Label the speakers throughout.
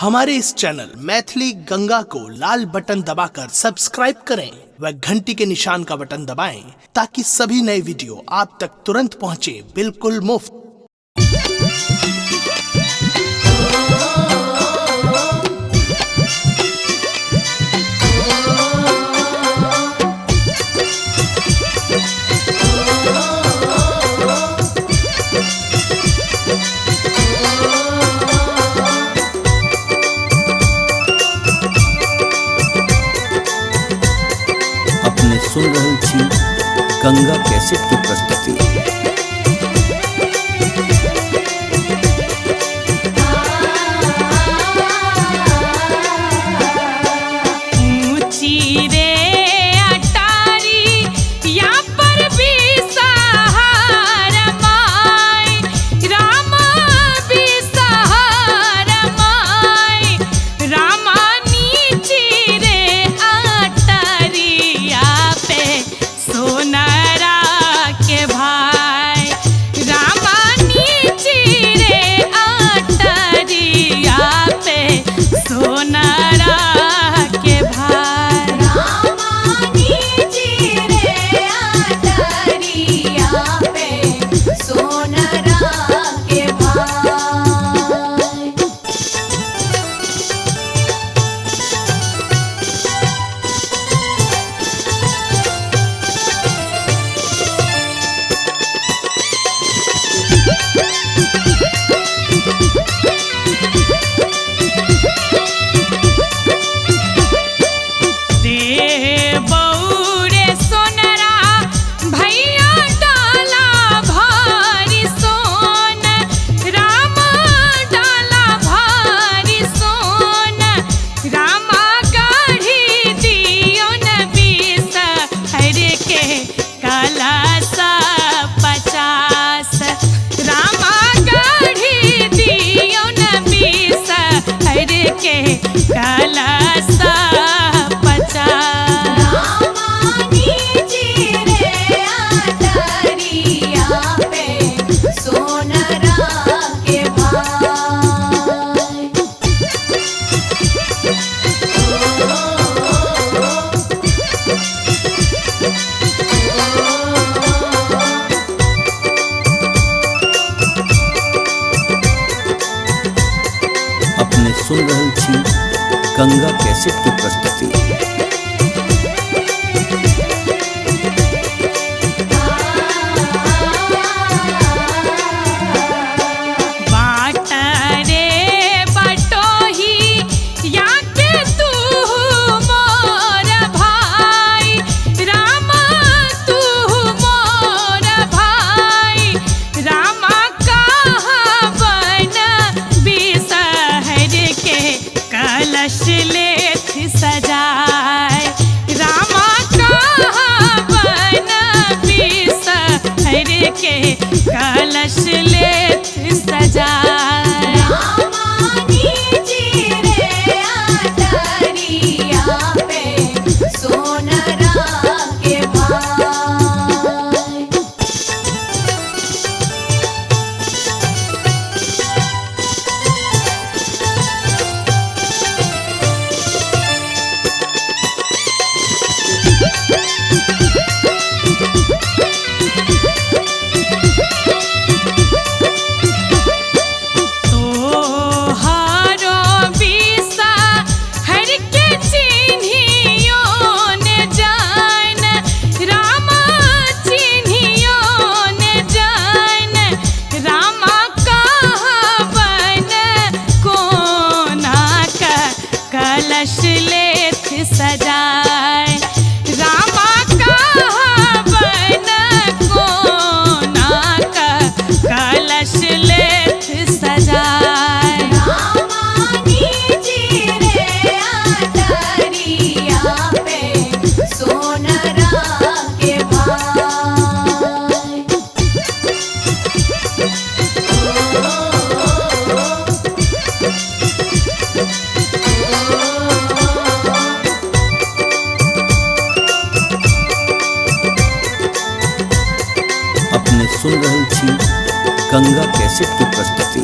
Speaker 1: हमारे इस चैनल मैथिली गंगा को लाल बटन दबाकर सब्सक्राइब करें व घंटी के निशान का बटन दबाएं ताकि सभी नए वीडियो आप तक तुरंत पहुंचे बिल्कुल मुफ्त।
Speaker 2: अपने सुन रहल छी गंगा कैसेट की प्रस्तुति। अपने सुन रहल छी गंगा कैसेट की प्रस्तुति।
Speaker 3: कलश लेत सजाए रामानी जी रे अटरिया पे सोनरा के भाई। कलश लेत सजाए रामा का बन कोना का कलश लेत सजाए रामानी जी रे अटरिया पे सोनरा के भाई।
Speaker 2: अपने सुन रहल छी गंगा कैसेट की प्रस्तुति।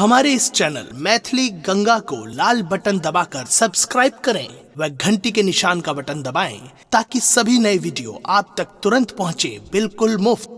Speaker 1: हमारे इस चैनल मैथिली गंगा को लाल बटन दबाकर सब्सक्राइब करें व घंटी के निशान का बटन दबाएं ताकि सभी नए वीडियो आप तक तुरंत पहुंचे बिल्कुल मुफ्त।